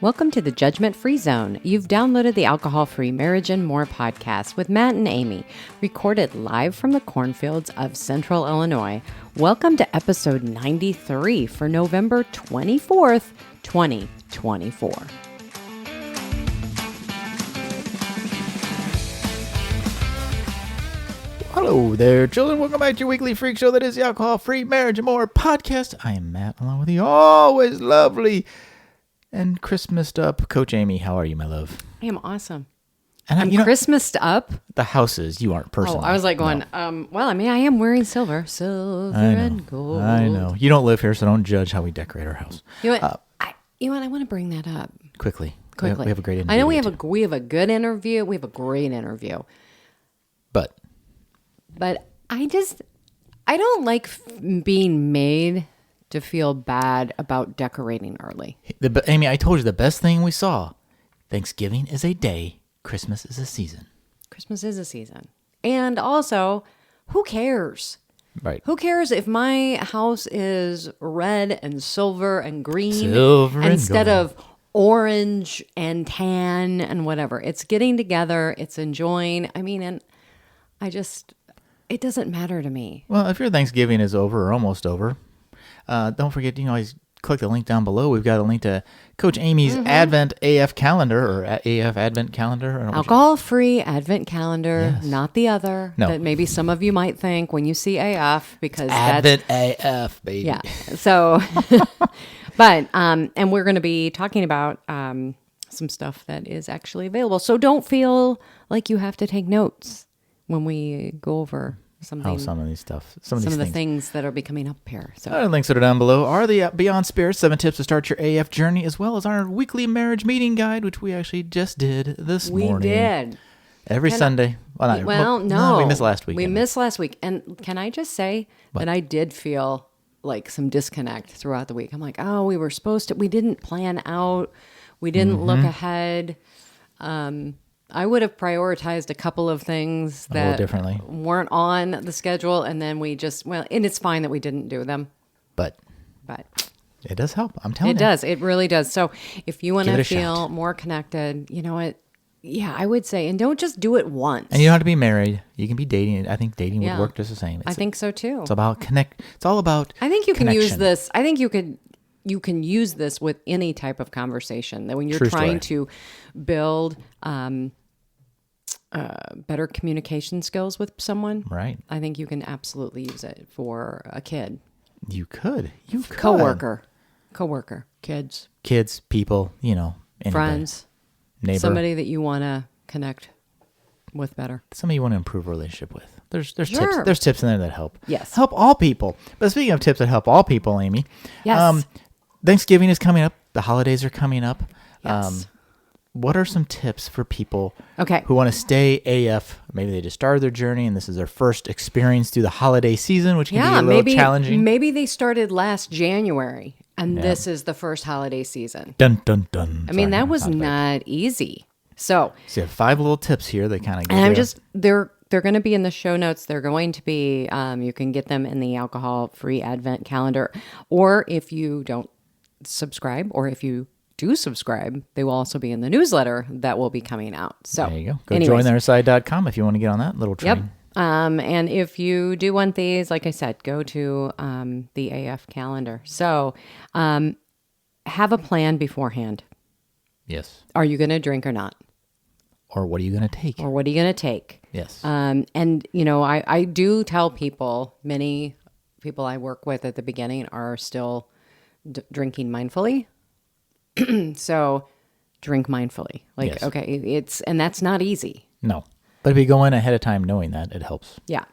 Welcome to the Judgment Free Zone. You've downloaded the Alcohol Free Marriage and More podcast with Matt and Amy, recorded live from the cornfields of Central Illinois. Welcome to episode 93 for November 24th, 2024. Hello there, children. Welcome back to your weekly freak show that is the Alcohol Free Marriage and More podcast. I am Matt, along with the always lovely and Christmased up Coach Amy. How are you, my love? I am awesome. And I'm Christmased up. The houses, you aren't personally. Oh, I was like going, no. Well, I mean, I am wearing silver and gold. I know. You don't live here, so don't judge how we decorate our house. You know what? I want to bring that up. Quickly. We have a great interview. I know we have a good interview. We have a great interview. But I don't like being made to feel bad about decorating early. Amy, I told you the best thing we saw. Thanksgiving is a day. Christmas is a season. Christmas is a season. And also, who cares? Right. Who cares if my house is red and silver and green gold. instead of orange and tan and whatever? It's getting together. It's enjoying. I mean, and it doesn't matter to me. Well, if your Thanksgiving is over or almost over, don't forget, always click the link down below. We've got a link to Coach Amy's Advent AF calendar or AF Advent calendar. Alcohol-free Advent calendar, Yes. Not the other No. that maybe some of you might think when you see AF because Advent AF, baby. Yeah. So, but, and we're going to be talking about some stuff that is actually available. So don't feel like you have to take notes when we go over something. Some of these stuff. Some of the things that are becoming up here. So Our links that are down below are the Beyond Spirit 7 tips to start your AF journey, as well as our weekly marriage meeting guide, which we actually just did this morning. We did. Every Sunday. No. We missed last week. We missed last week. And can I just say that I did feel like some disconnect throughout the week. I'm like, we didn't plan out. We didn't look ahead. I would have prioritized a couple of things that weren't on the schedule. And then and it's fine that we didn't do them. But it does help. I'm telling you. It does. It really does. So if you want to feel shot. more connected, you know what? Yeah, I would say, and don't just do it once. And you don't have to be married. You can be dating. I think dating would work just the same. I think so too. It's about connect. It's all about I think you can connection. use this. I think you can use this with any type of conversation. That when you're trying to build better communication skills with someone, right? I think you can absolutely use it for a kid. You could. Coworker, kids, people. Anybody. friends, neighbor, somebody that you want to connect with better. Somebody you want to improve a relationship with. There's Sure. tips. There's tips in there that help. Yes. Help all people. But speaking of tips that help all people, Amy. Yes. Thanksgiving is coming up. The holidays are coming up. Yes. What are some tips for people Okay. who want to stay AF? Maybe they just started their journey and this is their first experience through the holiday season, which can be a little challenging. Maybe they started last January and this is the first holiday season. Dun, dun, dun. I mean, that was not easy. So you have 5 little tips here that kind of get they're going to be in the show notes. They're going to be, you can get them in the alcohol-free Advent calendar. Or if you don't subscribe, or if you do subscribe, they will also be in the newsletter that will be coming out. So there you go. Go jointheirside.com if you want to get on that little train. Yep. And if you do want these, like I said, go to the AF calendar. So have a plan beforehand. Yes. Are you going to drink or not? Or what are you going to take? Yes. And, I do tell people, many people I work with at the beginning are still drinking mindfully. So drink mindfully. Yes. Okay, and that's not easy. No. But if you go in ahead of time knowing that, it helps. Yeah.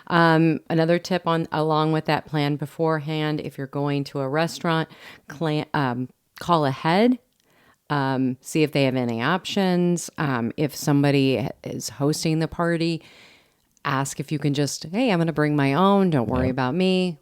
Another tip along with that plan beforehand, if you're going to a restaurant, call ahead. See if they have any options. If somebody is hosting the party, ask if you can hey, I'm going to bring my own. Don't worry about me.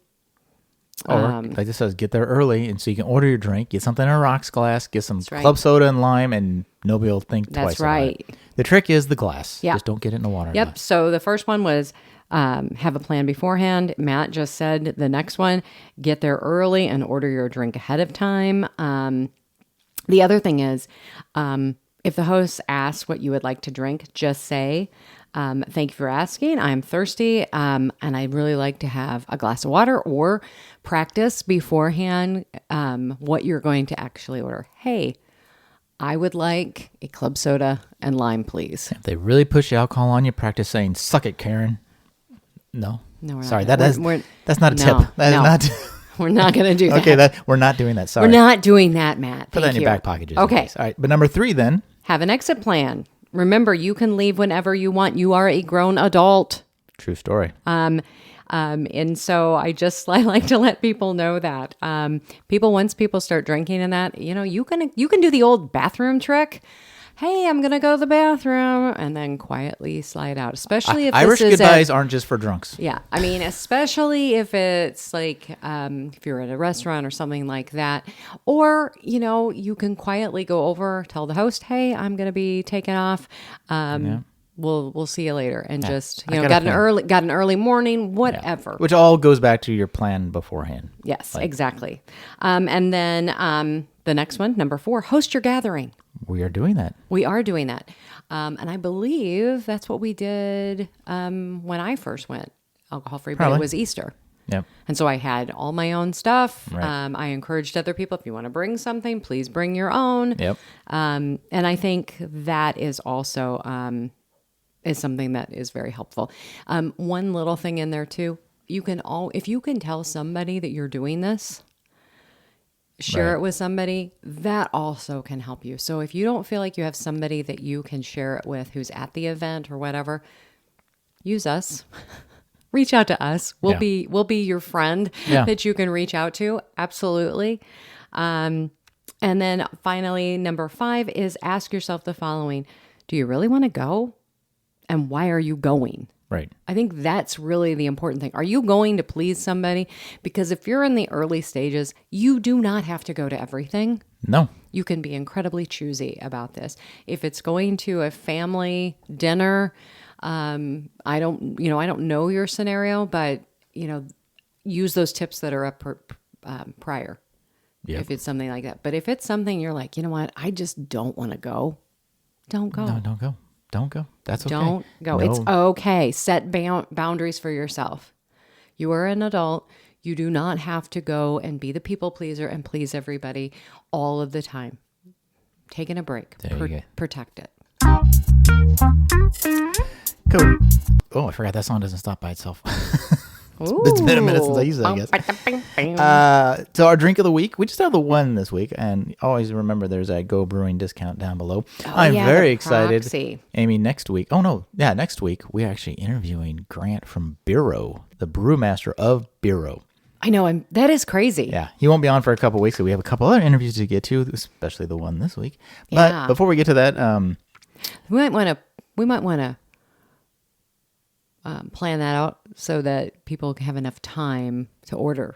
Or, like this says, get there early, and so you can order your drink, get something in a rocks glass, get some right. club soda and lime, and nobody will think twice That's right. about it. The trick is the glass. Yeah. Just don't get it in the water. Yep. Glass. So the first one was have a plan beforehand. Matt just said the next one, get there early and order your drink ahead of time. The other thing is, if the host asks what you would like to drink, just say, thank you for asking. I'm thirsty, and I'd really like to have a glass of water, or practice beforehand what you're going to actually order. Hey, I would like a club soda and lime, please. If they really push alcohol on you, practice saying, suck it, Karen. No, we're not. Sorry, that's not a tip. That is not... We're not going to do that. Okay, we're not doing that. Sorry. We're not doing that, Matt. Put that in your back pocket. Just okay. In case. All right. But number 3 then. Have an exit plan. Remember, you can leave whenever you want. You are a grown adult. True story. And so I like to let people know that. Once people start drinking and that, you can do the old bathroom trick. Hey, I'm going to go to the bathroom, and then quietly slide out, especially if Irish goodbyes aren't just for drunks. Yeah. I mean, especially if it's like if you're at a restaurant or something like that. Or, you can quietly go over, tell the host, hey, I'm going to be taking off. We'll see you later. And just, got an early morning, whatever. Yeah. Which all goes back to your plan beforehand. Yes, exactly. And then the next one, number 4, host your gathering. We are doing that. And I believe that's what we did when I first went alcohol-free, Probably. but it was Easter. Yep. And so I had all my own stuff. Right. I encouraged other people, if you want to bring something, please bring your own. Yep. And I think that is also is something that is very helpful. One little thing in there too, if you can tell somebody that you're doing this, share it with somebody, that also can help you. So if you don't feel like you have somebody that you can share it with who's at the event or whatever, use us. Reach out to us. We'll be your friend that you can reach out to. Absolutely. And then finally, number 5 is ask yourself the following. Do you really want to go? And why are you going? Right. I think that's really the important thing. Are you going to please somebody? Because if you're in the early stages, you do not have to go to everything. No. You can be incredibly choosy about this. If it's going to a family dinner, I don't know your scenario, but use those tips that are up prior. Yep. If it's something like that. But if it's something you're like, you know what, I just don't want to go, don't go. No, don't go. Don't go. That's okay. Don't go. No. It's okay. Set boundaries for yourself. You are an adult. You do not have to go and be the people pleaser and please everybody all of the time. Taking a break. Protect it. Cool. Oh, I forgot that song doesn't stop by itself. It's been a minute since I used it, I guess. So our drink of the week, we just have the one this week, and always remember there's a Go Brewing discount down below. I'm very excited. Proxy. Amy, next week, next week, we're actually interviewing Grant from Bureau, the brewmaster of Bureau. I know, that is crazy. Yeah, he won't be on for a couple weeks, so we have a couple other interviews to get to, especially the one this week. But before we get to that, we might want to plan that out so that people have enough time to order.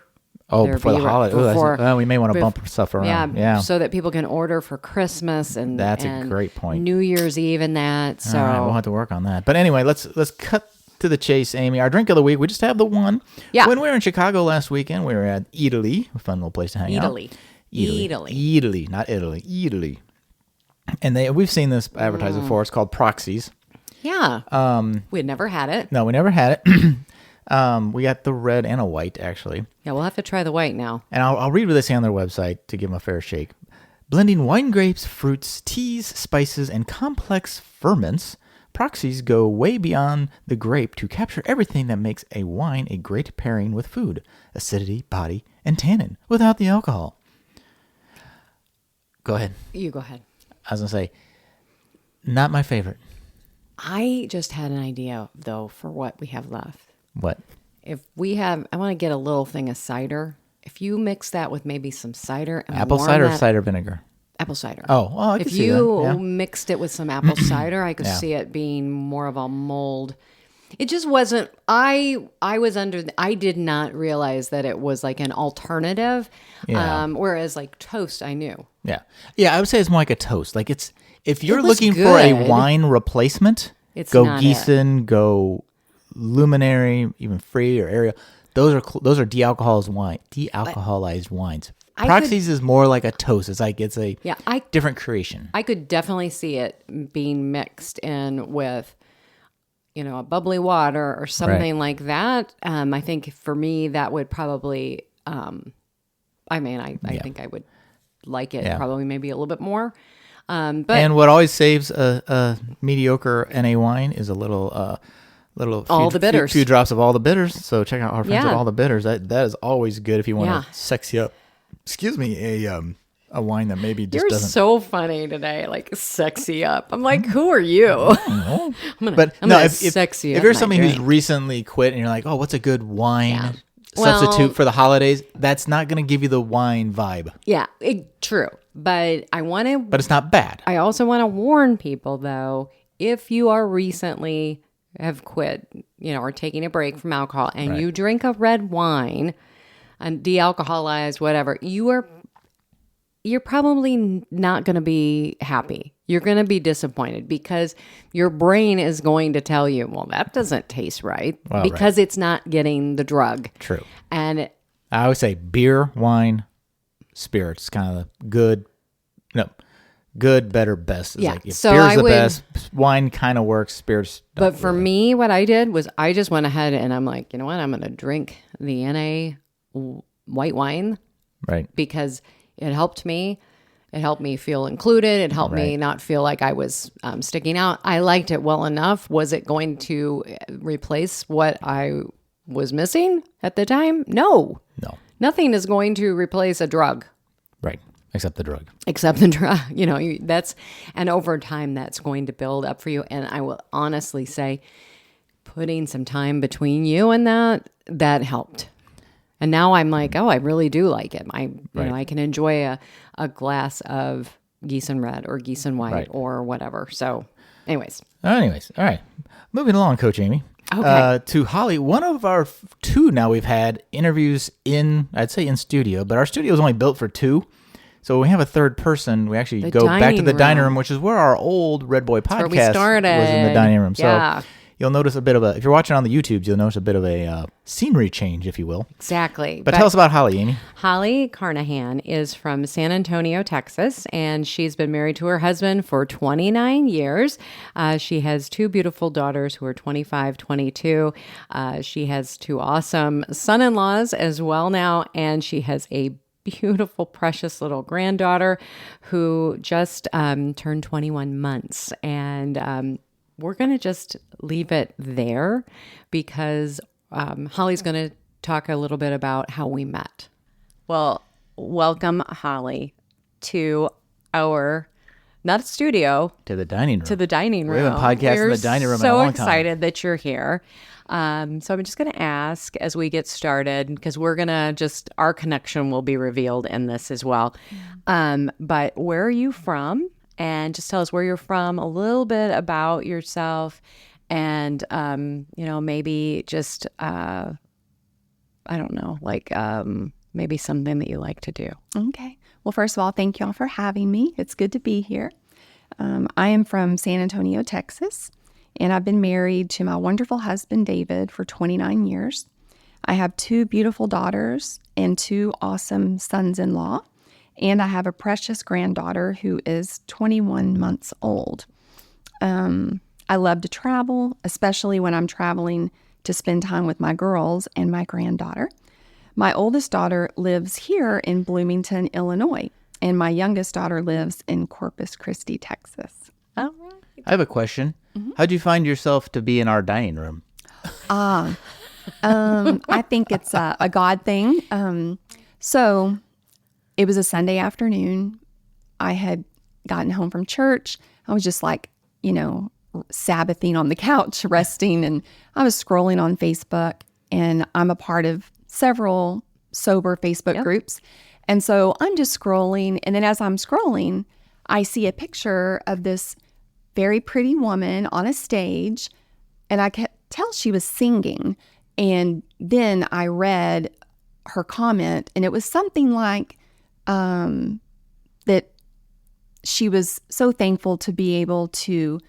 Before the holiday. We may want to bump stuff around. Yeah, so that people can order for Christmas and that's a great point. New Year's Eve and that. So all right, we'll have to work on that. But anyway, let's cut to the chase, Amy. Our drink of the week, we just have the one. Yeah. When we were in Chicago last weekend, we were at Italy, a fun little place to hang out. Italy, not Italy. Italy. And we've seen this advertised before. It's called Proxies. Yeah. We had never had it. No, we never had it. We got the red and a white, actually. Yeah, we'll have to try the white now. And I'll read what they say on their website to give them a fair shake. Blending wine grapes, fruits, teas, spices, and complex ferments, Proxies go way beyond the grape to capture everything that makes a wine a great pairing with food, acidity, body, and tannin, without the alcohol. Go ahead. You go ahead. I was going to say, not my favorite. I just had an idea, though, for what we have left. What? I want to get a little thing of cider. If you mix that with maybe some cider. And apple cider or cider vinegar? Apple cider. Oh, well, I can see that. If you mixed it with some apple cider, I could see it being more of a mold. It just wasn't, I did not realize that it was like an alternative. Yeah. Whereas like toast, I knew. Yeah. Yeah, I would say it's more like a toast. Like if you're looking for a wine replacement, go Gießen, go Luminary, even Free or Ariel. Those are de-alcoholized wines. Proxies is more like a toast. It's like it's a I different creation. I could definitely see it being mixed in with, a bubbly water or something like that. I think for me that would probably, I think I would like it probably maybe a little bit more. But and what always saves a mediocre NA wine is a little all the bitters. Few drops of all the bitters. So check out our friends at All the Bitters. That is always good if you want to sexy up. Excuse me, a wine that maybe just doesn't. You're so funny today, like sexy up. I'm like, who are you? No. I'm gonna sexy if up you're my somebody drink. who's recently quit and you're like, oh, what's a good wine substitute for the holidays? That's not going to give you the wine vibe. Yeah, true. But But it's not bad. I also want to warn people though, if you are recently have quit, or taking a break from alcohol and you drink a red wine and de-alcoholized, whatever, you're probably not going to be happy. You're going to be disappointed because your brain is going to tell you, well, that doesn't taste right because it's not getting the drug. True. And I always say beer, wine, spirits, kind of good, better, best. It's like if beer's the best, wine kind of works, spirits don't. But for me, what I did was I just went ahead and I'm like, you know what? I'm going to drink the NA white wine. Right. Because it helped me. It helped me feel included. It helped me not feel like I was sticking out. I liked it well enough. Was it going to replace what I was missing at the time? No. Nothing is going to replace a drug. Right. Except the drug. And over time that's going to build up for you. And I will honestly say, putting some time between you and that helped. And now I'm like, oh, I really do like it. I can enjoy a glass of Gießen Red or Gießen White or whatever. So anyways. All right. Moving along, Coach Amy. Okay. To Hollie, one of our two now we've had interviews I'd say in studio, but our studio is only built for two. So when we have a third person, we actually go back to the dining room, which is where our old Red Boy podcast was in the dining room. So you'll notice if you're watching on the YouTubes, you'll notice a bit of a scenery change, if you will. Exactly. But tell us about Hollie, Amy. Hollie Carnahan is from San Antonio, Texas, and she's been married to her husband for 29 years. She has two beautiful daughters who are 25, 22. She has two awesome son-in-laws as well now, and she has a beautiful, precious little granddaughter who just turned 21 months. And we're going to just leave it there because Hollie's going to talk a little bit about how we met. Well, welcome, Hollie, to our, not studio. To the dining room. We haven't podcasted in the dining room in a long time. So excited that you're here. So I'm just going to ask as we get started, because we're going to our connection will be revealed in this as well. But where are you from? And just tell us where you're from, a little bit about yourself, and, maybe just, I don't know, maybe something that you like to do. Okay. Well, first of all, thank you all for having me. It's good to be here. I am from San Antonio, Texas, and I've been married to my wonderful husband, David, for 29 years. I have two beautiful daughters and two awesome sons-in-law. And I have a precious granddaughter who is 21 months old. I love to travel, especially when I'm traveling to spend time with my girls and my granddaughter. My oldest daughter lives here in Bloomington, Illinois, and my youngest daughter lives in Corpus Christi, Texas. All right. I have a question. Mm-hmm. How'd you find yourself to be in our dining room? I think it's a God thing. So it was a Sunday afternoon. I had gotten home from church. I was just Sabbathing on the couch, resting, and I was scrolling on Facebook, and I'm a part of several sober Facebook groups. And so I'm just scrolling, and then as I'm scrolling, I see a picture of this very pretty woman on a stage, and I could tell she was singing. And then I read her comment, and it was something like that she was so thankful to be able to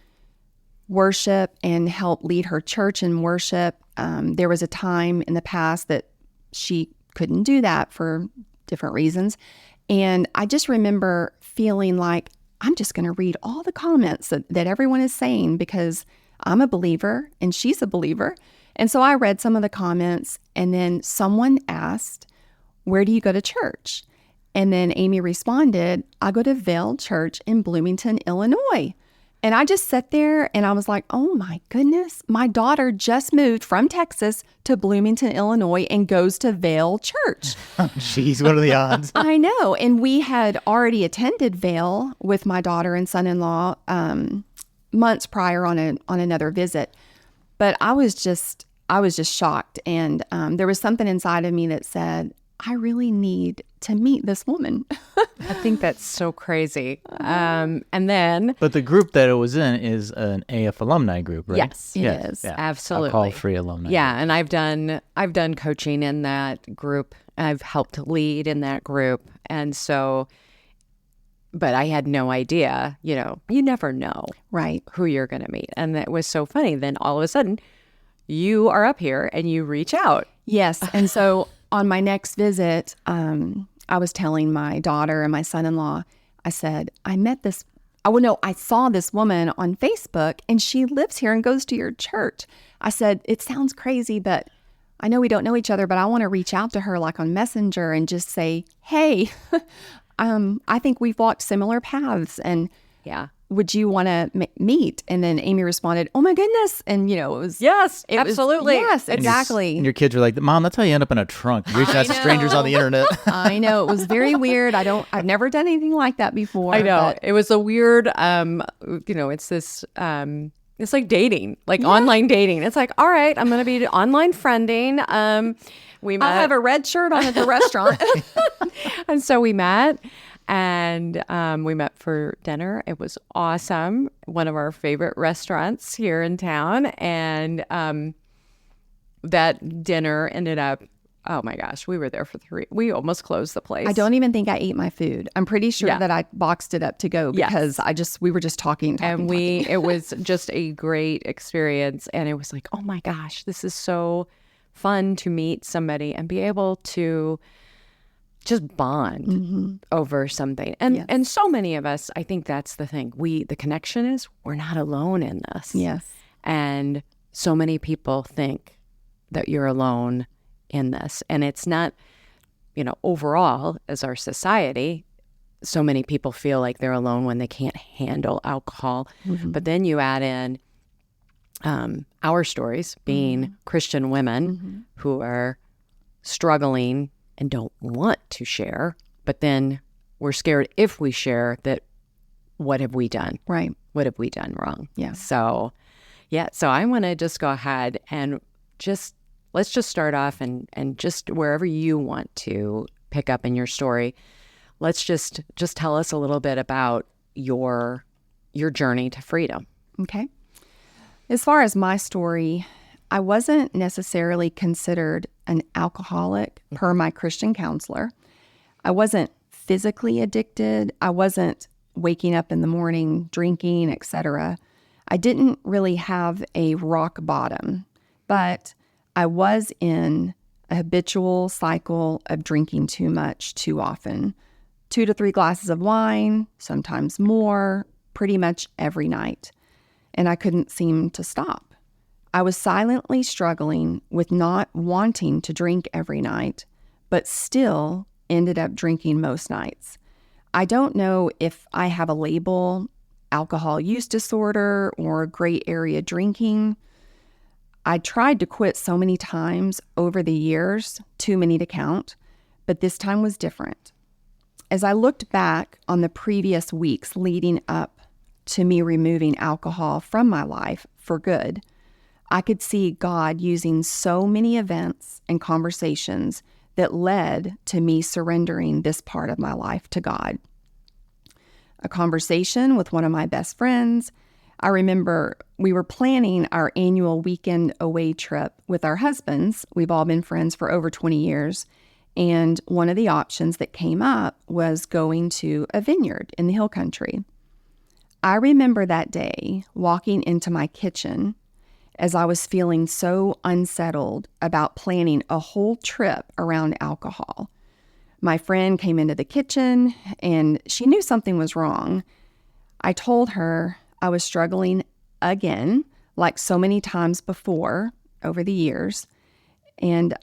worship and help lead her church in worship. There was a time in the past that she couldn't do that for different reasons. And I just remember feeling like I'm just going to read all the comments that everyone is saying because I'm a believer and she's a believer. And so I read some of the comments, and then someone asked, "Where do you go to church?" And then Amy responded, "I go to Vale Church in Bloomington, Illinois." And I just sat there and I was like, oh my goodness, my daughter just moved from Texas to Bloomington, Illinois and goes to Vale Church. Jeez, what are the odds? I know. And we had already attended Vale with my daughter and son-in-law months prior on another visit. But I was just shocked. And there was something inside of me that said, I really need to meet this woman. I think that's so crazy. And then, But the group that it was in is an AF alumni group, right? yes, It is. Yeah. absolutely. Alcohol-free alumni. Yeah, and I've done coaching in that group. I've helped lead in that group, and so, but I had no idea. You never know Right. who you're going to meet, and that was so funny. Then all of a sudden, you are up here and you reach out. Yes. And so on my next visit, I was telling my daughter and my son-in-law, I said, I saw this woman on Facebook and she lives here and goes to your church. I said, it sounds crazy, but I know we don't know each other, but I want to reach out to her like on Messenger and just say, hey, I think we've walked similar paths and Yeah. would you want to meet? And then Amy responded, oh my goodness. And, it was. Yes, It was- absolutely. yes, And exactly. And your kids are like, Mom, that's how you end up in a trunk. You're reaching out to strangers on the internet. I know. It was very weird. I've never done anything like that before. I know. but- It was a weird, it's this, it's like dating, like online dating. It's like, all right, I'm going to be online friending. We met. I'll have a red shirt on at the restaurant. And so we met, and we met for dinner. It was awesome. One of our favorite restaurants here in town. And that dinner ended up, oh my gosh, we were there for we almost closed the place. I don't even think I ate my food. I'm pretty sure Yeah. that I boxed it up to go because we were just talking. And it was just a great experience. And it was like, oh my gosh, this is so fun to meet somebody and be able to just bond over something. And so many of us, I think that's the thing. The connection is we're not alone in this. Yes. And so many people think that you're alone in this. And it's not, overall, as our society, so many people feel like they're alone when they can't handle alcohol. But then you add in our stories, being Christian women who are struggling and don't want to share, but then we're scared if we share that, what have we done? Right. What have we done wrong? Yeah. So I want to just go ahead and let's just start off and just wherever you want to pick up in your story, let's just tell us a little bit about your journey to freedom. Okay. As far as my story, I wasn't necessarily considered an alcoholic per my Christian counselor. I wasn't physically addicted. I wasn't waking up in the morning, drinking, etc. I didn't really have a rock bottom, but I was in a habitual cycle of drinking too much, too often. 2 to 3 glasses of wine, sometimes more, pretty much every night. And I couldn't seem to stop. I was silently struggling with not wanting to drink every night, but still ended up drinking most nights. I don't know if I have a label, alcohol use disorder or gray area drinking. I tried to quit so many times over the years, too many to count, but this time was different. As I looked back on the previous weeks leading up to me removing alcohol from my life for good, I could see God using so many events and conversations that led to me surrendering this part of my life to God. A conversation with one of my best friends. I remember we were planning our annual weekend away trip with our husbands. We've all been friends for over 20 years. And one of the options that came up was going to a vineyard in the hill country. I remember that day walking into my kitchen as I was feeling so unsettled about planning a whole trip around alcohol. my friend came into the kitchen and she knew something was wrong. I told her I was struggling again, like so many times before over the years. And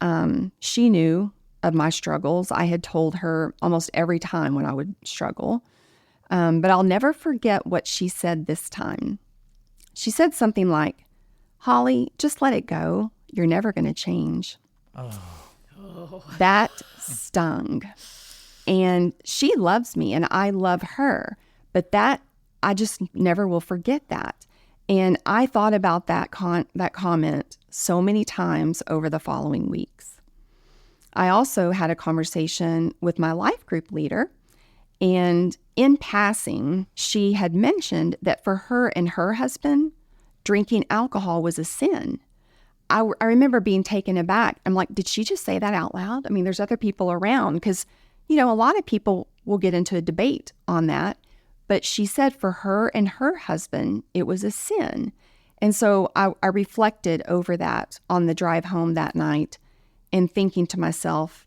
she knew of my struggles. I had told her almost every time when I would struggle. But I'll never forget what she said this time. She said something like, Hollie, just let it go. You're never going to change. That stung. And she loves me and I love her. But that, I just never will forget that. And I thought about that comment so many times over the following weeks. I also had a conversation with my life group leader. And in passing, she had mentioned that for her and her husband, drinking alcohol was a sin. I remember being taken aback. I'm like, did she just say that out loud? I mean, there's other people around because, a lot of people will get into a debate on that. But she said for her and her husband, it was a sin. And so I reflected over that on the drive home that night and thinking to myself,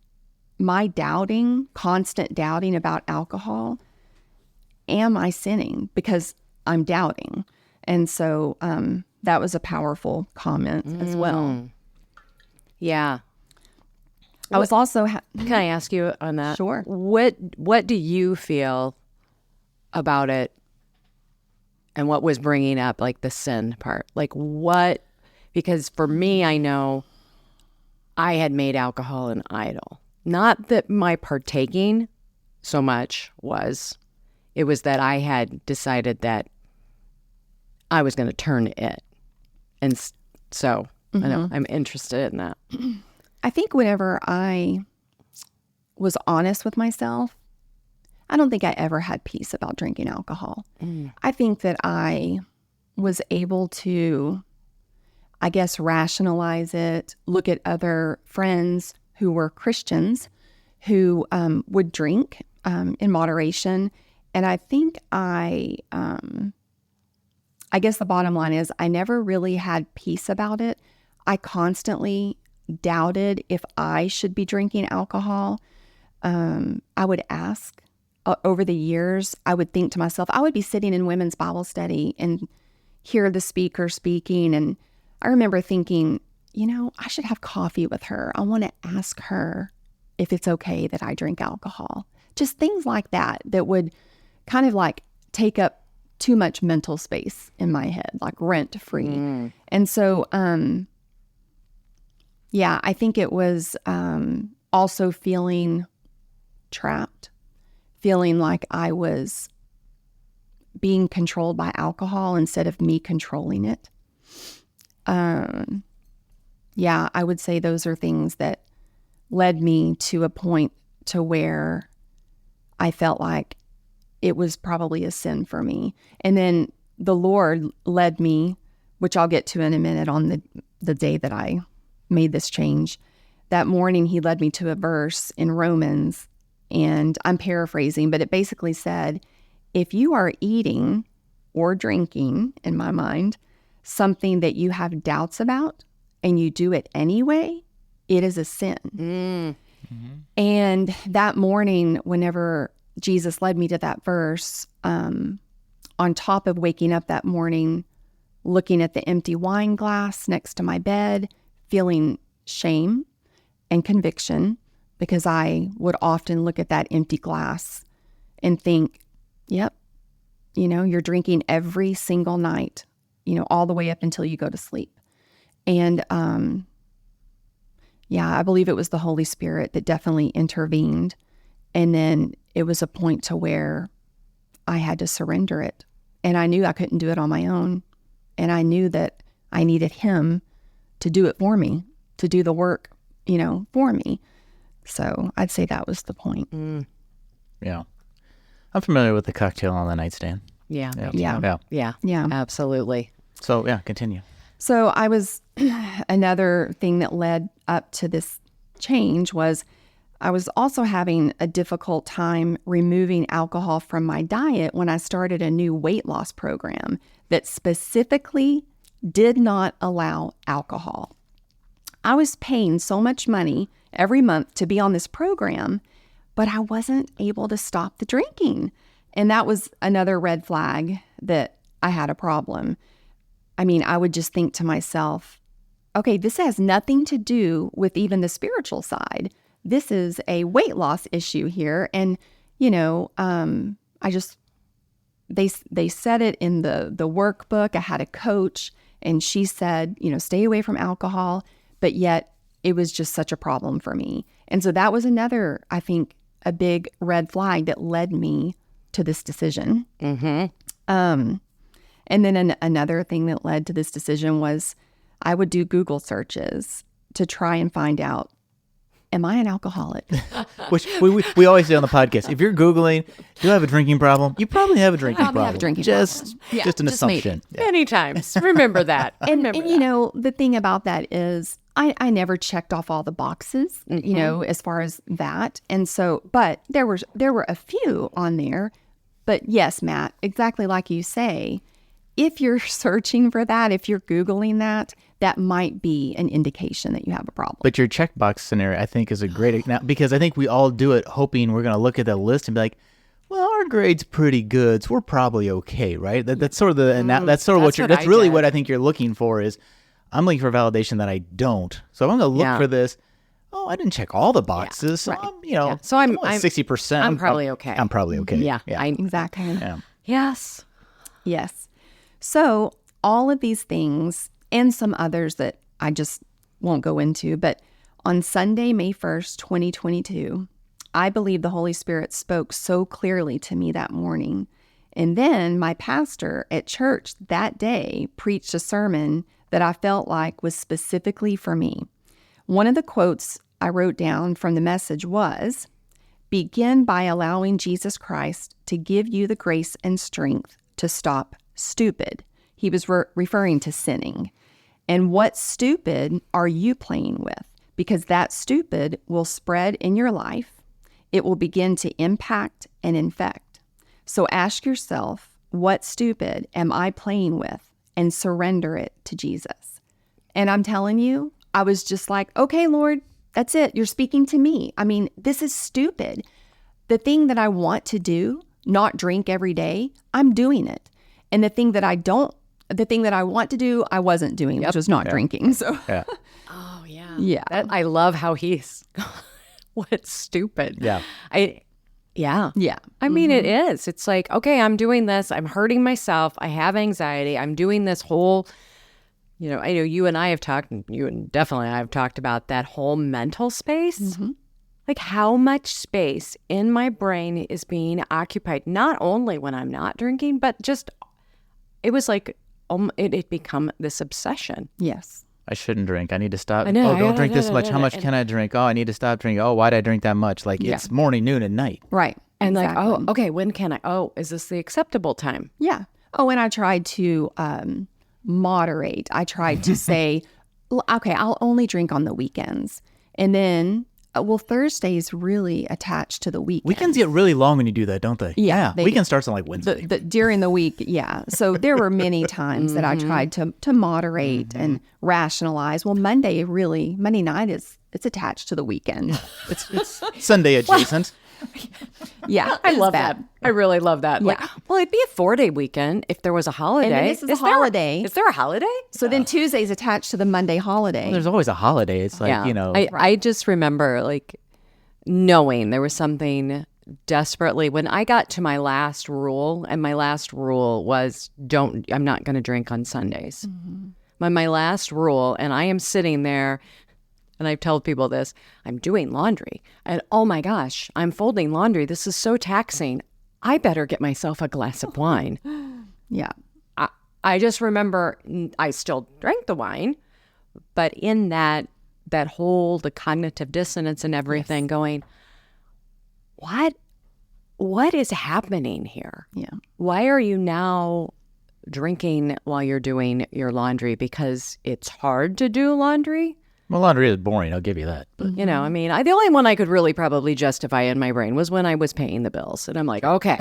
my constant doubting about alcohol, am I sinning? Because I'm doubting. And so that was a powerful comment as well. Yeah. I was also... Can I ask you on that? Sure. What do you feel about it and what was bringing up like the sin part? Like what? Because for me, I know I had made alcohol an idol. Not that my partaking so much was. It was that I had decided that I was going to turn it. And so I know I'm interested in that. I think whenever I was honest with myself, I don't think I ever had peace about drinking alcohol. I think that I was able to, I guess, rationalize it, look at other friends who were Christians who would drink in moderation. And I think I guess the bottom line is I never really had peace about it. I constantly doubted if I should be drinking alcohol. I would ask over the years, I would think to myself, I would be sitting in women's Bible study and hear the speaker speaking. And I remember thinking, I should have coffee with her. I want to ask her if it's okay that I drink alcohol. Just things like that would kind of like take up too much mental space in my head, like rent free. And so, I think it was also feeling trapped, feeling like I was being controlled by alcohol instead of me controlling it. I would say those are things that led me to a point to where I felt like it was probably a sin for me. And then the Lord led me, which I'll get to in a minute, on the day that I made this change. That morning, he led me to a verse in Romans, and I'm paraphrasing, but it basically said, if you are eating or drinking, in my mind, something that you have doubts about and you do it anyway, it is a sin. And that morning, whenever Jesus led me to that verse, on top of waking up that morning, looking at the empty wine glass next to my bed, feeling shame and conviction, because I would often look at that empty glass and think, yep, you're drinking every single night, all the way up until you go to sleep. And I believe it was the Holy Spirit that definitely intervened. And then it was a point to where I had to surrender it. And I knew I couldn't do it on my own. And I knew that I needed him to do it for me, to do the work, for me. So I'd say that was the point. Yeah. I'm familiar with the cocktail on the nightstand. Yeah. Yeah. Absolutely. So, continue. So I was, another thing that led up to this change was I was also having a difficult time removing alcohol from my diet when I started a new weight loss program that specifically did not allow alcohol. I was paying so much money every month to be on this program, but I wasn't able to stop the drinking. And that was another red flag that I had a problem. I mean, I would just think to myself, okay, this has nothing to do with even the spiritual side. This is a weight loss issue here. And, they said it in the workbook. I had a coach and she said, stay away from alcohol, but yet it was just such a problem for me. And so that was another, I think, a big red flag that led me to this decision. And then another thing that led to this decision was I would do Google searches to try and find out, am I an alcoholic? Which we always say on the podcast. If you're Googling, do I have a drinking problem? You probably have a drinking problem. Have a drinking just an just assumption. Yeah. Many times. Remember that. And the thing about that is I never checked off all the boxes, as far as that. And so, but there were a few on there. But yes, Matt, exactly like you say, if you're searching for that, if you're Googling that, that might be an indication that you have a problem. But your checkbox scenario, I think, is a great because I think we all do it hoping we're going to look at the list and be like, well, our grade's pretty good, so we're probably okay, right? That's sort of that's really what I think you're looking for is I'm looking for validation that I don't. So if I'm going to look for this, I didn't check all the boxes. So right. So I'm 60%. I'm probably okay. I'm probably okay. Yeah. Exactly. Yeah. Yes. Yes. So all of these things and some others that I just won't go into, but on Sunday, May 1st, 2022, I believe the Holy Spirit spoke so clearly to me that morning. And then my pastor at church that day preached a sermon that I felt like was specifically for me. One of the quotes I wrote down from the message was, "Begin by allowing Jesus Christ to give you the grace and strength to stop stupid." He was referring to sinning. And what stupid are you playing with? Because that stupid will spread in your life. It will begin to impact and infect. So ask yourself, what stupid am I playing with? And surrender it to Jesus. And I'm telling you, I was just like, okay, Lord, that's it. You're speaking to me. I mean, this is stupid. The thing that I want to do, not drink every day, I'm doing it. And the thing that I want to do, I wasn't doing, which was not drinking. So, Oh, yeah. Yeah. I love how he's, what's stupid. Yeah. Yeah. Yeah. I mean, it is. It's like, okay, I'm doing this. I'm hurting myself. I have anxiety. I'm doing this whole, I know you and I have talked, and you and definitely I have talked about that whole mental space. Like how much space in my brain is being occupied, not only when I'm not drinking, but just, it was like, it become this obsession. Yes. I shouldn't drink. I need to stop. I know. Don't drink this much. How much can I drink? Oh, I need to stop drinking. Oh, why'd I drink that much? Like it's morning, noon, and night. Right. And exactly. like, oh, okay, when can I? Oh, is this the acceptable time? Yeah. Oh, and I tried to moderate. I tried to say, okay, I'll only drink on the weekends. And then, Thursday's really attached to the weekend. Weekends get really long when you do that, don't they? Yeah. Weekend starts on like Wednesday. During the week, yeah. So there were many times that I tried to moderate and rationalize. Well, Monday night it's attached to the weekend. It's Sunday adjacent. Yeah. I love that. I really love that. Yeah. Like, well, it'd be a 4-day weekend if there was a holiday. And then this is a holiday. Is there a holiday? So then Tuesday's attached to the Monday holiday. Well, there's always a holiday. It's like, I just remember like knowing there was something desperately when I got to my last rule, and my last rule was I'm not going to drink on Sundays. My last rule, and I am sitting there, and I've told people this, I'm doing laundry, and oh my gosh, I'm folding laundry. This is so taxing. I better get myself a glass of wine. Yeah. I just remember I still drank the wine, but in that whole, the cognitive dissonance and everything going, what is happening here? Yeah. Why are you now drinking while you're doing your laundry? Because it's hard to do laundry? Well, laundry is boring. I'll give you that. But. I mean, the only one I could really probably justify in my brain was when I was paying the bills. And I'm like, okay,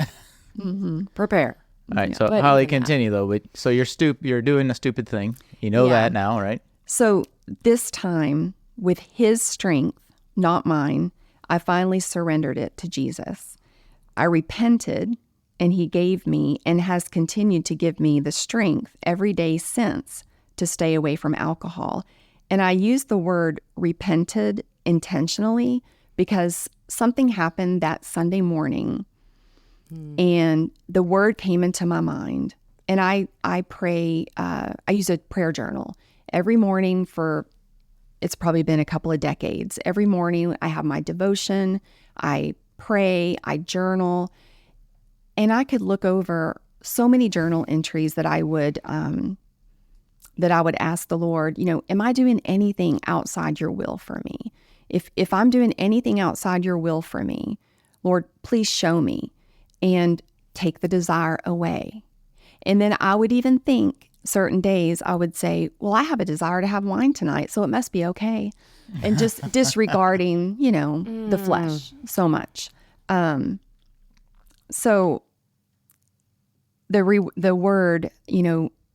prepare. All right. So But Hollie, even continue though. So you're doing a stupid thing. You know that now, right? So this time, with his strength, not mine, I finally surrendered it to Jesus. I repented, and he gave me and has continued to give me the strength every day since to stay away from alcohol. And I use the word repented intentionally because something happened that Sunday morning and the word came into my mind. And I pray, I use a prayer journal every morning for, it's probably been a couple of decades. Every morning I have my devotion, I pray, I journal, and I could look over so many journal entries that I would ask the Lord, am I doing anything outside your will for me? If I'm doing anything outside your will for me, Lord, please show me and take the desire away. And then I would even think certain days I would say, well, I have a desire to have wine tonight, so it must be okay. And just disregarding, the flesh so much. So the word,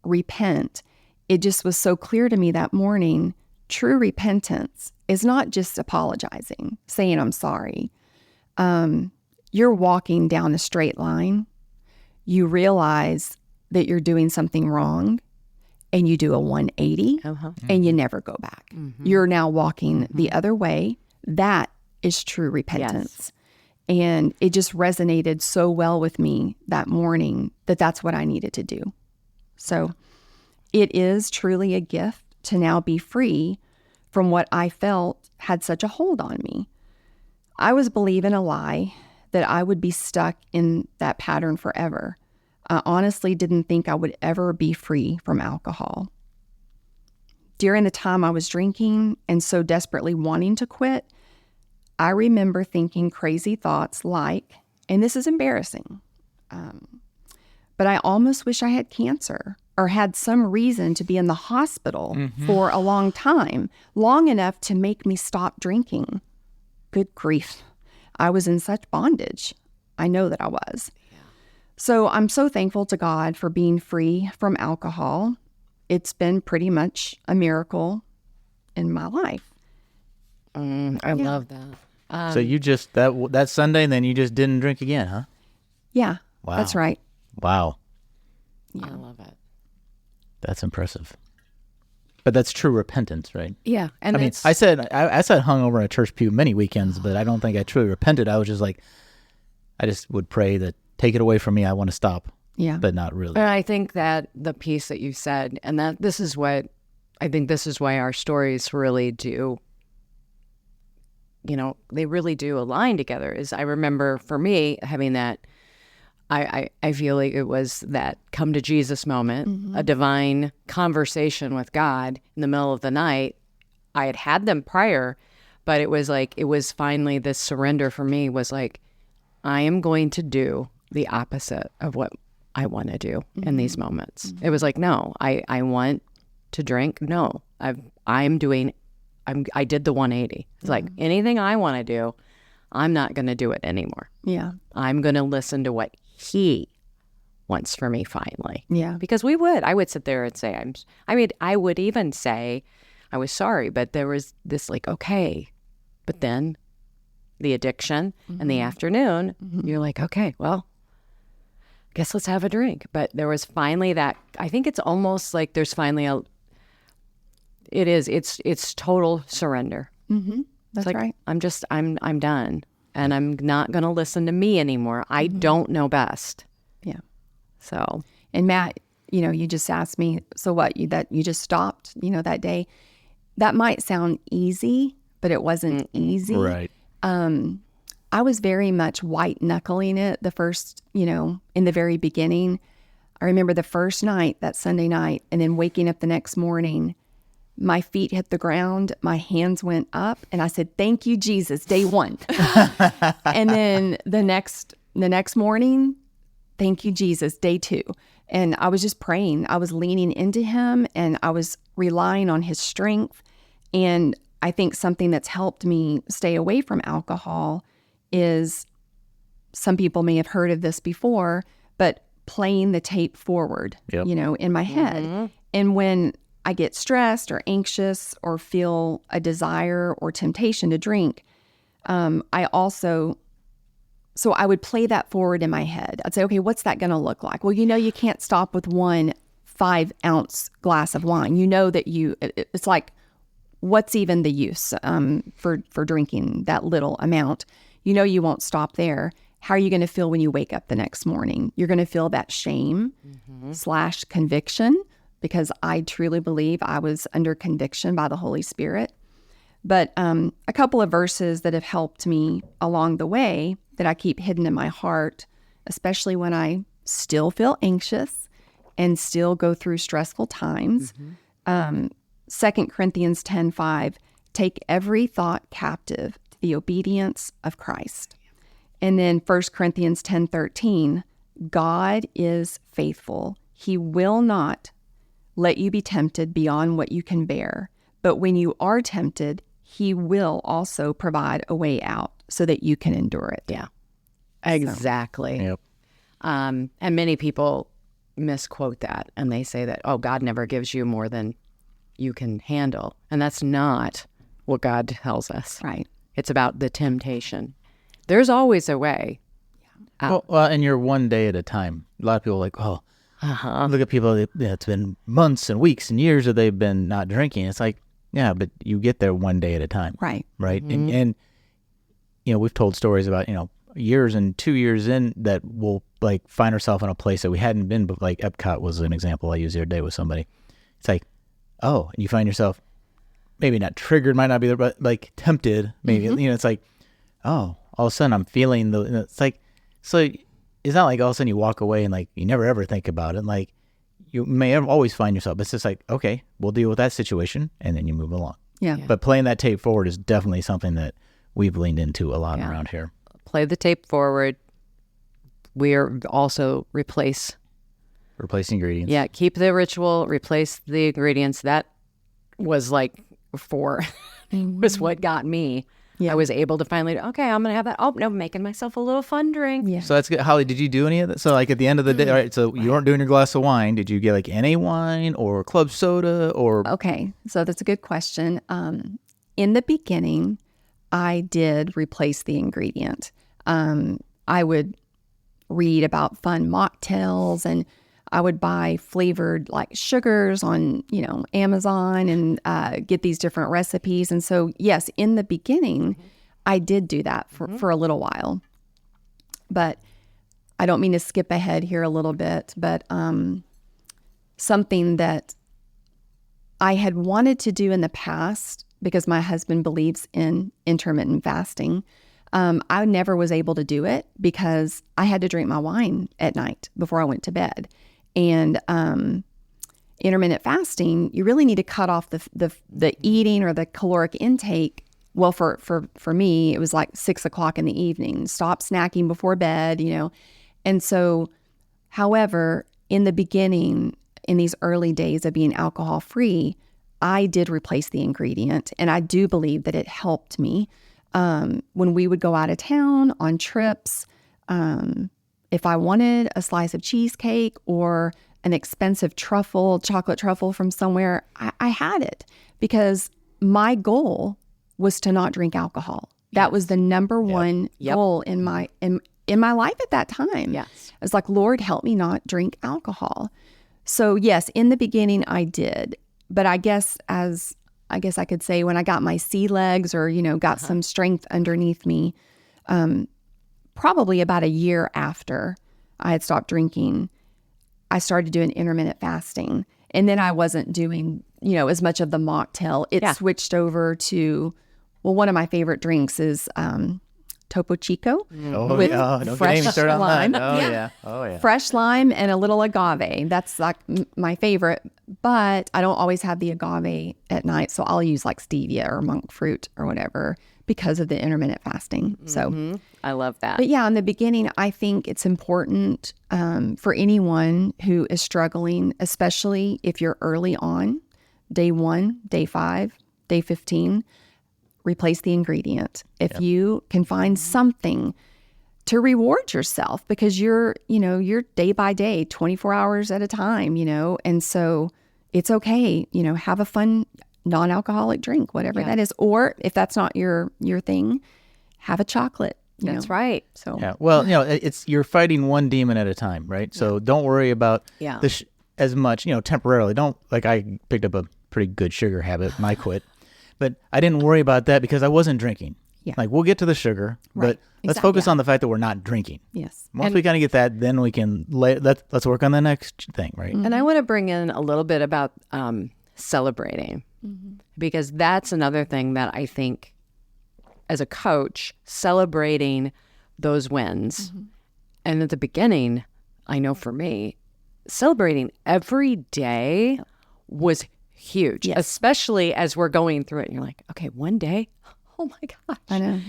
repent, it just was so clear to me that morning. True repentance is not just apologizing, saying I'm sorry. You're walking down a straight line. You realize that you're doing something wrong, and you do a 180, and you never go back. You're now walking the other way. That is true repentance. Yes. And it just resonated so well with me that morning that that's what I needed to do. So it is truly a gift to now be free from what I felt had such a hold on me. I was believing a lie that I would be stuck in that pattern forever. I honestly didn't think I would ever be free from alcohol. During the time I was drinking and so desperately wanting to quit, I remember thinking crazy thoughts like, and this is embarrassing, but I almost wish I had cancer or had some reason to be in the hospital for a long time, long enough to make me stop drinking. Good grief. I was in such bondage. I know that I was. Yeah. So I'm so thankful to God for being free from alcohol. It's been pretty much a miracle in my life. I love that. So you just, that Sunday, and then you just didn't drink again, huh? Yeah, wow. That's right. Wow. Yeah. I love it. That's impressive. But that's true repentance, right? Yeah. And I sat hung over in a church pew many weekends, but I don't think I truly repented. I was just like, I just would pray that take it away from me. I want to stop. Yeah. But not really. And I think that the piece that you said, and that this is why our stories really do, they really do align together. Is I remember for me having that, I feel like it was that come to Jesus moment, a divine conversation with God in the middle of the night. I had them prior, but it was finally this surrender for me was like, I am going to do the opposite of what I want to do in these moments. It was like, no, I want to drink. No, I did the 180. It's like anything I want to do, I'm not going to do it anymore. Yeah. I'm going to listen to what he wants for me finally. Yeah. Because I would sit there and say, I would even say I was sorry, but there was this like, okay, but then the addiction in the afternoon, you're like, okay, well, guess let's have a drink. But there was finally that, I think it's almost like there's finally it's total surrender. That's like, right. I'm done. And I'm not going to listen to me anymore. I don't know best. Yeah. So. And Matt, you just asked me, so what, that you just stopped, that day? That might sound easy, but it wasn't easy. Right. I was very much white knuckling it the first, in the very beginning. I remember the first night, that Sunday night, and then waking up the next morning, my feet hit the ground, my hands went up, and I said, thank you, Jesus, day one. And then the next morning, thank you, Jesus, day two. And I was just praying. I was leaning into him, and I was relying on his strength. And I think something that's helped me stay away from alcohol is, some people may have heard of this before, but playing the tape forward, in my head. And when I get stressed or anxious or feel a desire or temptation to drink, I would play that forward in my head. I'd say, okay, what's that going to look like? Well, you can't stop with 1 5-ounce glass of wine. You know that it's like, what's even the use for drinking that little amount? You won't stop there. How are you going to feel when you wake up the next morning? You're going to feel that shame / conviction, because I truly believe I was under conviction by the Holy Spirit. But a couple of verses that have helped me along the way that I keep hidden in my heart, especially when I still feel anxious and still go through stressful times. 2 Corinthians 10:5, take every thought captive to the obedience of Christ. And then 1 Corinthians 10:13, God is faithful. He will not let you be tempted beyond what you can bear. But when you are tempted, he will also provide a way out so that you can endure it. Yeah, exactly. Yep. And many people misquote that, and they say that, oh, God never gives you more than you can handle. And that's not what God tells us. Right. It's about the temptation. There's always a way out. Well, and you're one day at a time. A lot of people are like, oh, look at people, it's been months and weeks and years that they've been not drinking. It's like, yeah, but you get there one day at a time. Right. Right. And we've told stories about, years and 2 years in that we'll like find ourselves in a place that we hadn't been, but like Epcot was an example I used the other day with somebody. It's like, oh, and you find yourself maybe not triggered, might not be there, but like tempted, maybe, it's like, oh, all of a sudden I'm feeling it's like, so it's not like all of a sudden you walk away and like, you never ever think about it. And like, you may always find yourself, it's just like, okay, we'll deal with that situation. And then you move along. Yeah. But playing that tape forward is definitely something that we've leaned into a lot around here. Play the tape forward. We're also replace ingredients. Yeah, keep the ritual, replace the ingredients. That was like was what got me. Yeah. I was able to finally, okay, I'm going to have that. Oh, no, making myself a little fun drink. Yeah. So that's good. Holly, did you do any of that? So like at the end of the day, all right, so you weren't doing your glass of wine. Did you get like NA wine or club soda or? Okay, so that's a good question. In the beginning, I did replace the ingredient. I would read about fun mocktails, and I would buy flavored like sugars on, Amazon and get these different recipes. And so, yes, in the beginning, I did do that for a little while. But I don't mean to skip ahead here a little bit, but something that I had wanted to do in the past, because my husband believes in intermittent fasting, I never was able to do it because I had to drink my wine at night before I went to bed. And intermittent fasting, you really need to cut off the eating or the caloric intake. Well, for me, it was like 6 o'clock in the evening. Stop snacking before bed, And so, however, in the beginning, in these early days of being alcohol free, I did replace the ingredient, and I do believe that it helped me. When we would go out of town on trips, if I wanted a slice of cheesecake or an expensive chocolate truffle from somewhere, I had it because my goal was to not drink alcohol. That was the number one goal in my life at that time. Yes. I was like, Lord, help me not drink alcohol. So yes, in the beginning I did, but I guess I could say when I got my sea legs or, got some strength underneath me, probably about a year after I had stopped drinking, I started doing intermittent fasting. And then I wasn't doing, as much of the mocktail. It switched over to, one of my favorite drinks is Topo Chico with fresh lime. Oh, yeah. Fresh lime and a little agave. That's like my favorite, but I don't always have the agave at night. So I'll use like stevia or monk fruit or whatever because of the intermittent fasting. So I love that. But yeah, in the beginning, I think it's important for anyone who is struggling, especially if you're early on, day 1, day 5, day 15, replace the ingredient. If you can find something to reward yourself, because you're day by day, 24 hours at a time, and so it's okay, have a fun non-alcoholic drink, whatever that is. Or if that's not your thing, have a chocolate. That's right. So Yeah. Well, it's you're fighting one demon at a time, right? So don't worry about as much, temporarily. Don't, like, I picked up a pretty good sugar habit, and I quit. But I didn't worry about that because I wasn't drinking. Yeah. Like, we'll get to the sugar, but let's focus on the fact that we're not drinking. Yes. Once we kind of get that, then we can let's work on the next thing, right? And I want to bring in a little bit about celebrating, because that's another thing that I think, as a coach, celebrating those wins. And at the beginning, I know for me, celebrating every day was huge, especially as we're going through it. And you're like, okay, one day, oh my gosh. I know.